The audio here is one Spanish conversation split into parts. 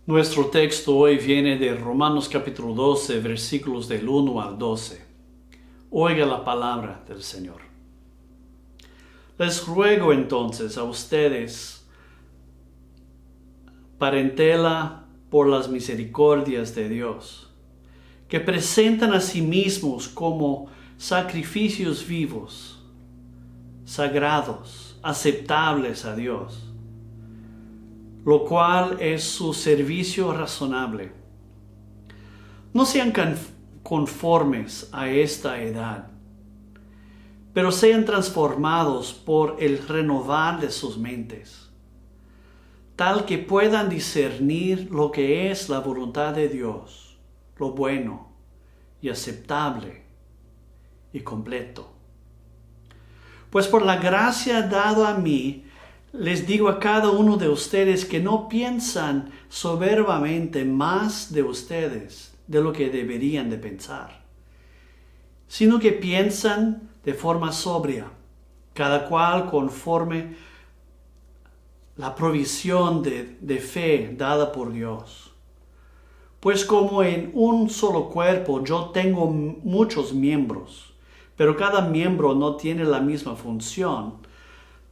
Nuestro texto hoy viene de Romanos capítulo 12, versículos del 1 al 12. Oiga la palabra del Señor. Les ruego entonces a ustedes, parentela por las misericordias de Dios, que presenten a sí mismos como sacrificios vivos, sagrados, aceptables a Dios, lo cual es su servicio razonable. No sean conformes a esta edad, pero sean transformados por el renovar de sus mentes, tal que puedan discernir lo que es la voluntad de Dios, lo bueno y aceptable y completo. Pues por la gracia dada a mí, les digo a cada uno de ustedes que no piensan soberbamente más de ustedes de lo que deberían de pensar, sino que piensan de forma sobria, cada cual conforme la provisión de fe dada por Dios. Pues como en un solo cuerpo yo tengo muchos miembros, pero cada miembro no tiene la misma función,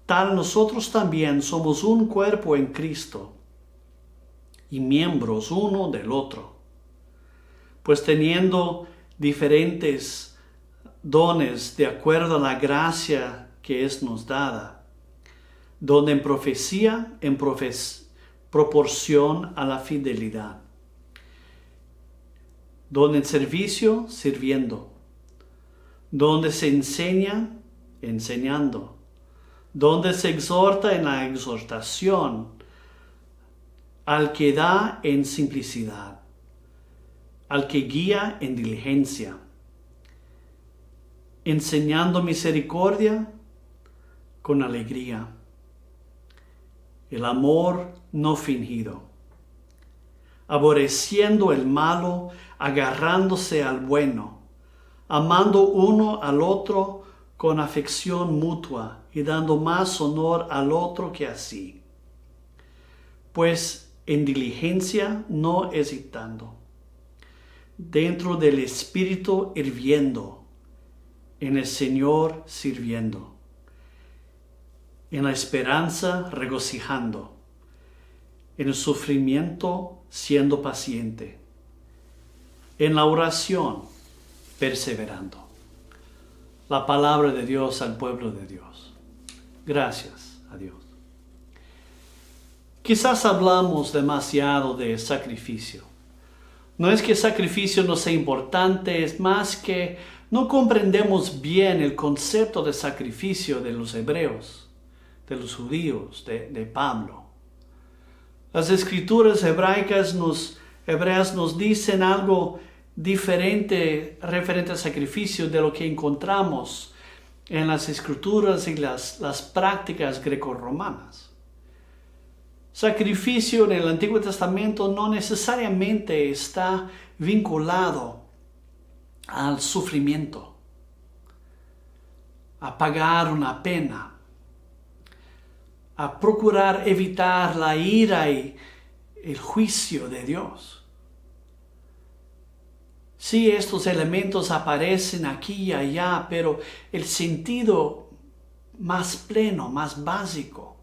tal nosotros también somos un cuerpo en Cristo y miembros uno del otro. Pues teniendo diferentes dones de acuerdo a la gracia que es nos dada, donde en profecía, proporción a la fidelidad, donde en servicio, sirviendo, donde se enseña, enseñando, donde se exhorta en la exhortación, al que da en simplicidad, al que guía en diligencia, enseñando misericordia con alegría, el amor no fingido, aborreciendo el malo, agarrándose al bueno, amando uno al otro con afección mutua y dando más honor al otro que a sí. Pues en diligencia no hesitando, dentro del Espíritu hirviendo, en el Señor sirviendo, en la esperanza regocijando, en el sufrimiento siendo paciente, en la oración perseverando. La palabra de Dios al pueblo de Dios. Gracias a Dios. Quizás hablamos demasiado de sacrificio. No es que el sacrificio no sea importante, es más que no comprendemos bien el concepto de sacrificio de los hebreos, de los judíos, de Pablo. Las escrituras hebreas nos dicen algo diferente referente al sacrificio de lo que encontramos en las escrituras y las prácticas grecorromanas. Sacrificio en el Antiguo Testamento no necesariamente está vinculado al sufrimiento, a pagar una pena, a procurar evitar la ira y el juicio de Dios. Sí, estos elementos aparecen aquí y allá, pero el sentido más pleno, más básico,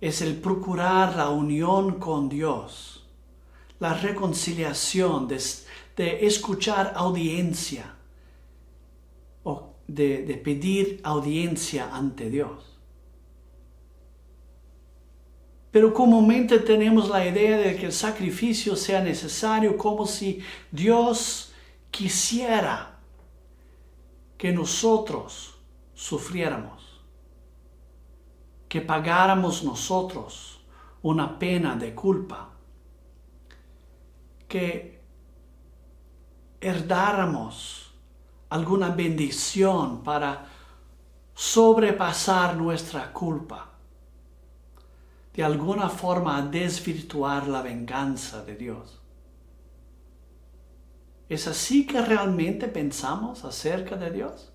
es el procurar la unión con Dios, la reconciliación, de escuchar audiencia o de pedir audiencia ante Dios. Pero comúnmente tenemos la idea de que el sacrificio sea necesario como si Dios quisiera que nosotros sufriéramos, que pagáramos nosotros una pena de culpa, que heredáramos alguna bendición para sobrepasar nuestra culpa, de alguna forma desvirtuar la venganza de Dios. ¿Es así que realmente pensamos acerca de Dios?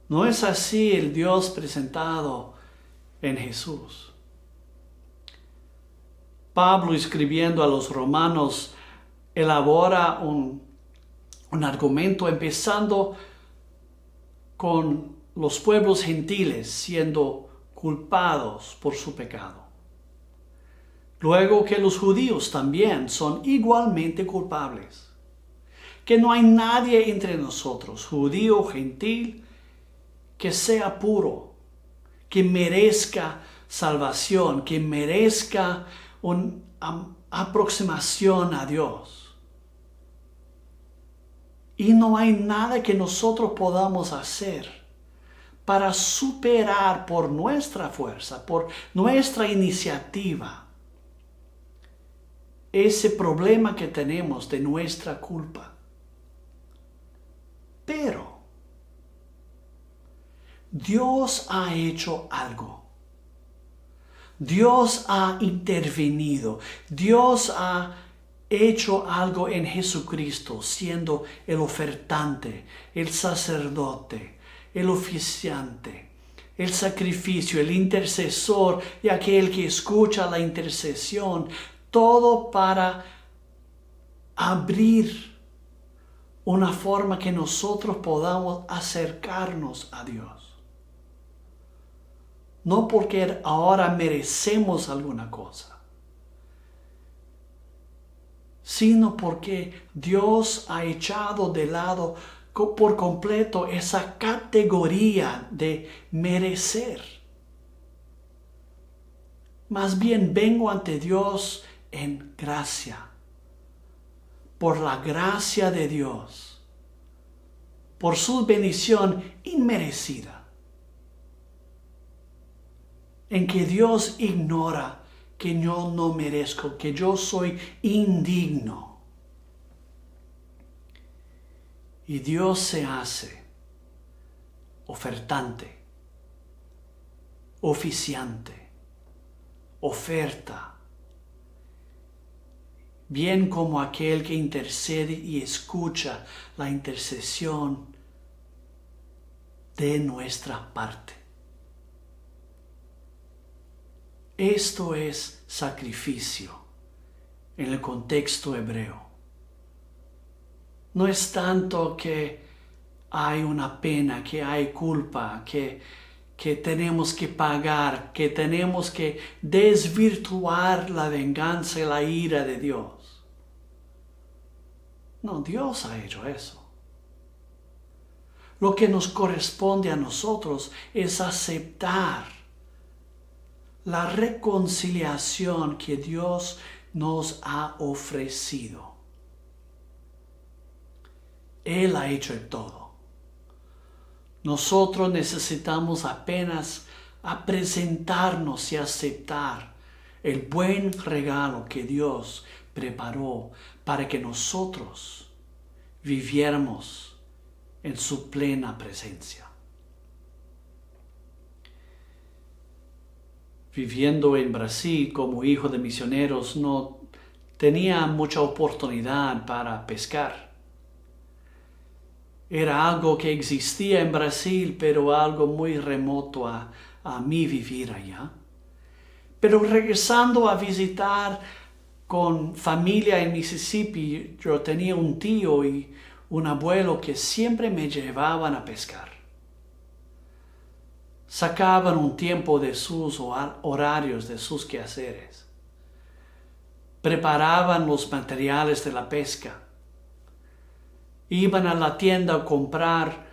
No es así el Dios presentado en Jesús. Pablo, escribiendo a los romanos, elabora un argumento empezando con los pueblos gentiles siendo culpados por su pecado. Luego que los judíos también son igualmente culpables. Que no hay nadie entre nosotros, judío o gentil, que sea puro, que merezca salvación, que merezca una aproximación a Dios. Y no hay nada que nosotros podamos hacer para superar por nuestra fuerza, por nuestra iniciativa, ese problema que tenemos de nuestra culpa. Pero Dios ha hecho algo. Dios ha intervenido. Dios ha hecho algo en Jesucristo, siendo el ofertante, el sacerdote, el oficiante, el sacrificio, el intercesor y aquel que escucha la intercesión, todo para abrir una forma que nosotros podamos acercarnos a Dios. No porque ahora merecemos alguna cosa, sino porque Dios ha echado de lado por completo esa categoría de merecer. Más bien vengo ante Dios en gracia, por la gracia de Dios, por su bendición inmerecida, en que Dios ignora que yo no merezco, que yo soy indigno. Y Dios se hace ofertante, oficiante, oferta, bien como aquel que intercede y escucha la intercesión de nuestra parte. Esto es sacrificio en el contexto hebreo. No es tanto que hay una pena, que hay culpa, que tenemos que pagar, que tenemos que desvirtuar la venganza y la ira de Dios. No, Dios ha hecho eso. Lo que nos corresponde a nosotros es aceptar la reconciliación que Dios nos ha ofrecido. Él ha hecho todo. Nosotros necesitamos apenas presentarnos y aceptar el buen regalo que Dios preparó para que nosotros viviéramos en su plena presencia. Viviendo en Brasil como hijo de misioneros, no tenía mucha oportunidad para pescar. Era algo que existía en Brasil, pero algo muy remoto a mí vivir allá. Pero regresando a visitar con familia en Mississippi, yo tenía un tío y un abuelo que siempre me llevaban a pescar. Sacaban un tiempo de sus horarios, de sus quehaceres. Preparaban los materiales de la pesca. Iban a la tienda a comprar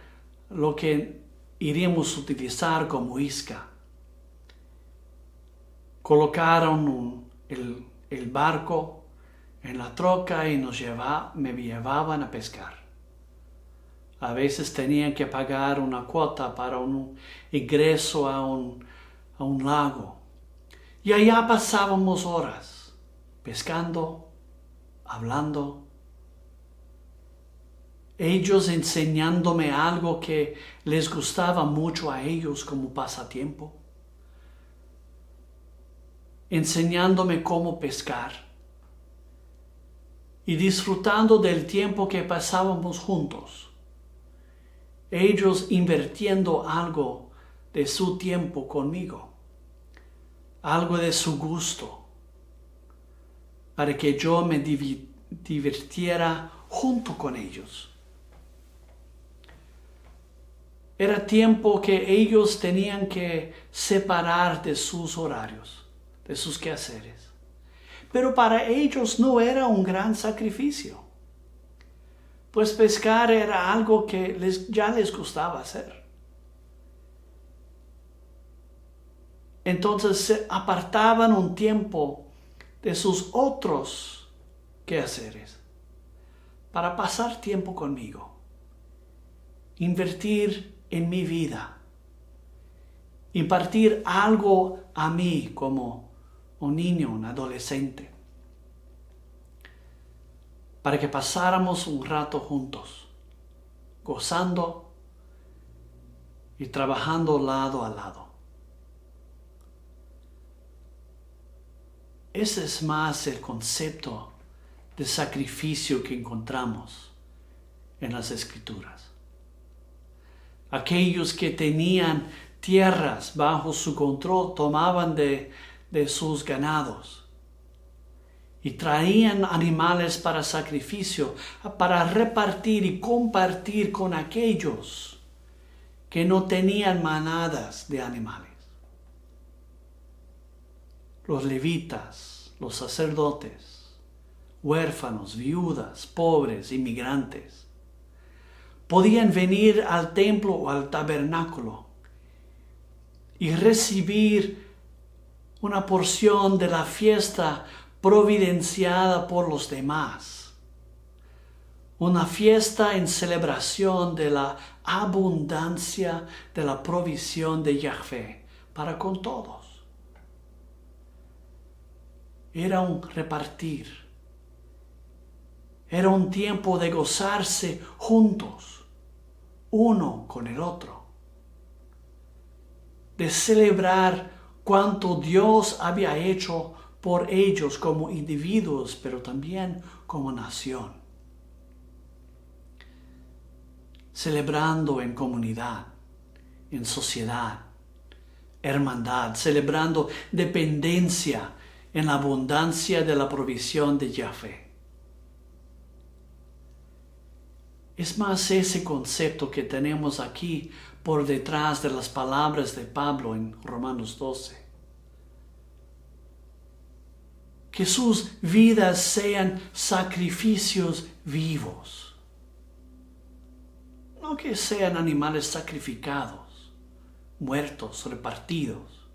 lo que iríamos a utilizar como isca. Colocaron el barco en la troca y me llevaban a pescar. A veces tenían que pagar una cuota para un ingreso a un lago. Y allá pasábamos horas, pescando, hablando. Ellos enseñándome algo que les gustaba mucho a ellos como pasatiempo. Enseñándome cómo pescar. Y disfrutando del tiempo que pasábamos juntos. Ellos invirtiendo algo de su tiempo conmigo, algo de su gusto, para que yo me divirtiera junto con ellos. Era tiempo que ellos tenían que separar de sus horarios, de sus quehaceres. Pero para ellos no era un gran sacrificio, pues pescar era algo que ya les gustaba hacer. Entonces se apartaban un tiempo de sus otros quehaceres para pasar tiempo conmigo, invertir en mi vida, impartir algo a mí como un niño, un adolescente, para que pasáramos un rato juntos, gozando y trabajando lado a lado. Ese es más el concepto de sacrificio que encontramos en las Escrituras. Aquellos que tenían tierras bajo su control tomaban de sus ganados y traían animales para sacrificio, para repartir y compartir con aquellos que no tenían manadas de animales. Los levitas, los sacerdotes, huérfanos, viudas, pobres, inmigrantes, podían venir al templo o al tabernáculo y recibir una porción de la fiesta providenciada por los demás. Una fiesta en celebración de la abundancia de la provisión de Yahvé para con todos. Era un repartir. Era un tiempo de gozarse juntos, uno con el otro. De celebrar cuanto Dios había hecho por ellos como individuos, pero también como nación. Celebrando en comunidad, en sociedad, hermandad, celebrando dependencia en la abundancia de la provisión de Yahvé. Es más ese concepto que tenemos aquí por detrás de las palabras de Pablo en Romanos 12. Que sus vidas sean sacrificios vivos. No que sean animales sacrificados, muertos, repartidos.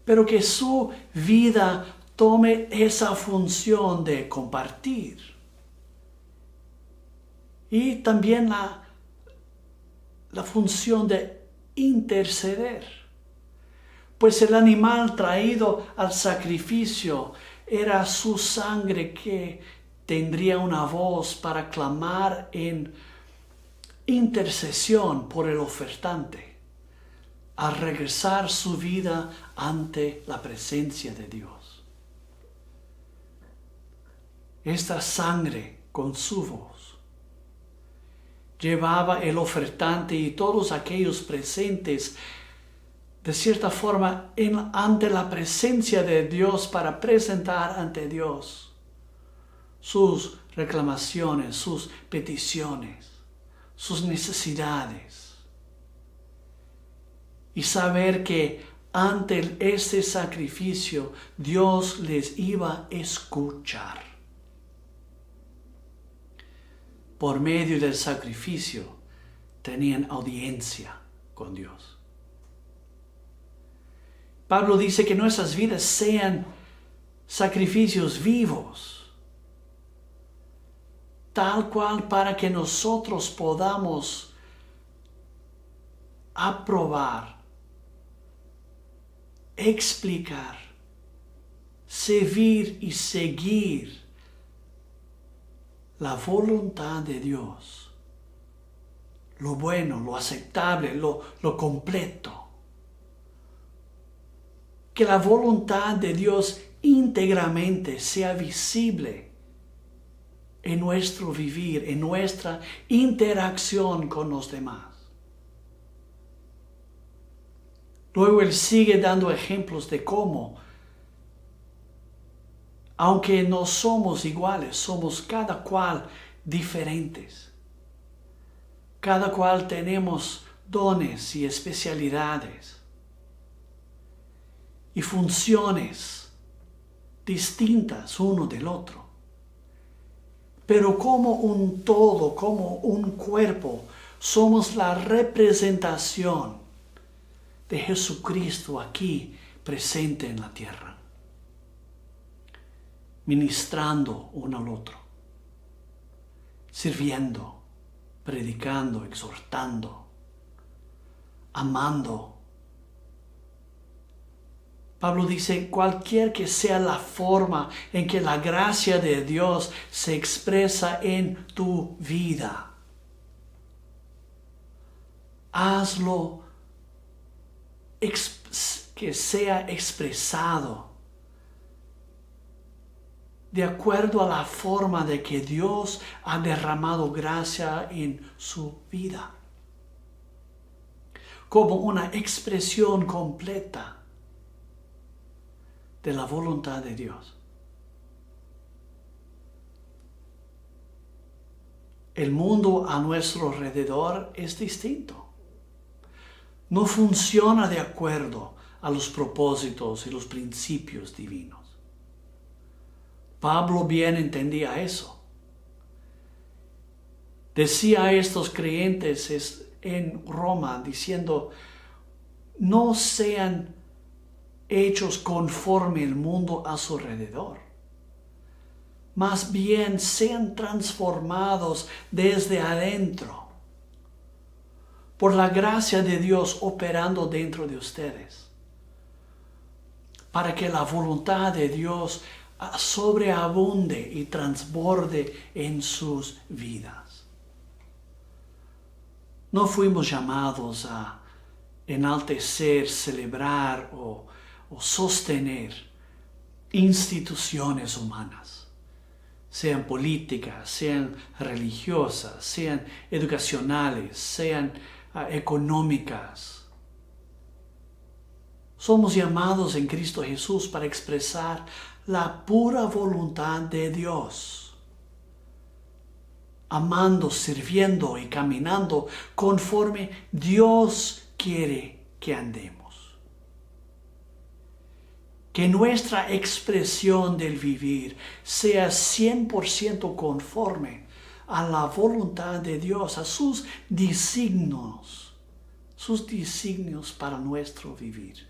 Pero que su vida tome esa función de compartir. Y también la función de interceder. Pues el animal traído al sacrificio era su sangre que tendría una voz para clamar en intercesión por el ofertante, al regresar su vida ante la presencia de Dios. Esta sangre con su voz llevaba el ofertante y todos aquellos presentes de cierta forma ante la presencia de Dios para presentar ante Dios sus reclamaciones, sus peticiones, sus necesidades. Y saber que ante este sacrificio Dios les iba a escuchar. Por medio del sacrificio tenían audiencia con Dios. Pablo dice que nuestras vidas sean sacrificios vivos, tal cual para que nosotros podamos aprobar, explicar, servir y seguir la voluntad de Dios, lo bueno, lo aceptable, lo completo. Que la voluntad de Dios íntegramente sea visible en nuestro vivir, en nuestra interacción con los demás. Luego él sigue dando ejemplos de cómo Aunque no somos iguales, somos cada cual diferentes. Cada cual tenemos dones y especialidades y funciones distintas uno del otro. Pero como un todo, como un cuerpo, somos la representación de Jesucristo aquí presente en la tierra, ministrando uno al otro, sirviendo, predicando, exhortando, amando. Pablo dice, cualquier que sea la forma en que la gracia de Dios se expresa en tu vida, hazlo que sea expresado de acuerdo a la forma de que Dios ha derramado gracia en su vida, como una expresión completa de la voluntad de Dios. El mundo a nuestro alrededor es distinto. No funciona de acuerdo a los propósitos y los principios divinos. Pablo bien entendía eso. Decía a estos creyentes en Roma diciendo, no sean hechos conforme el mundo a su alrededor. Más bien sean transformados desde adentro por la gracia de Dios operando dentro de ustedes, para que la voluntad de Dios sobreabunde y transborde en sus vidas. No fuimos llamados a enaltecer, celebrar o sostener instituciones humanas, sean políticas, sean religiosas, sean educacionales, sean económicas. Somos llamados en Cristo Jesús para expresar la pura voluntad de Dios, amando, sirviendo y caminando conforme Dios quiere que andemos. Que nuestra expresión del vivir sea 100% conforme a la voluntad de Dios, a sus designios para nuestro vivir.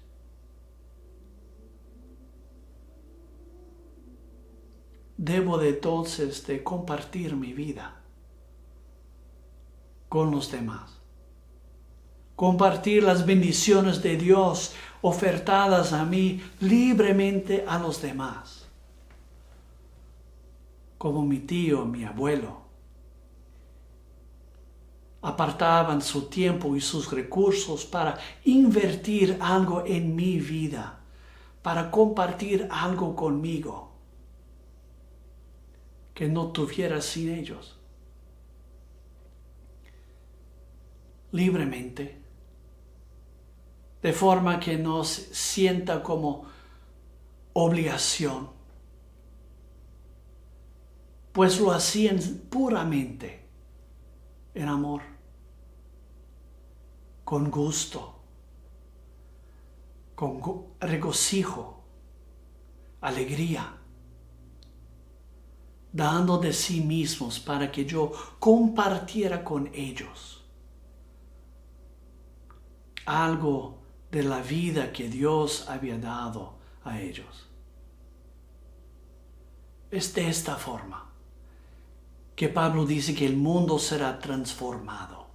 Debo entonces de compartir mi vida con los demás. Compartir las bendiciones de Dios ofertadas a mí libremente a los demás. Como mi tío, mi abuelo, apartaban su tiempo y sus recursos para invertir algo en mi vida, para compartir algo conmigo que no tuviera sin ellos. Libremente, de forma que no se sienta como obligación, pues lo hacían puramente en amor, con gusto, con regocijo, alegría, dando de sí mismos para que yo compartiera con ellos algo de la vida que Dios había dado a ellos. Es de esta forma que Pablo dice que el mundo será transformado.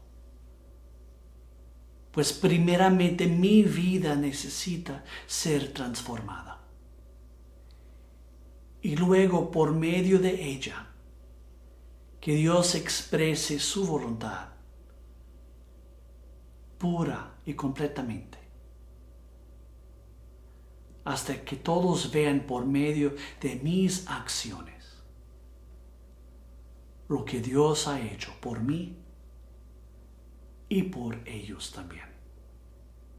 Pues primeramente mi vida necesita ser transformada. Y luego por medio de ella, que Dios exprese su voluntad pura y completamente, hasta que todos vean por medio de mis acciones lo que Dios ha hecho por mí y por ellos también.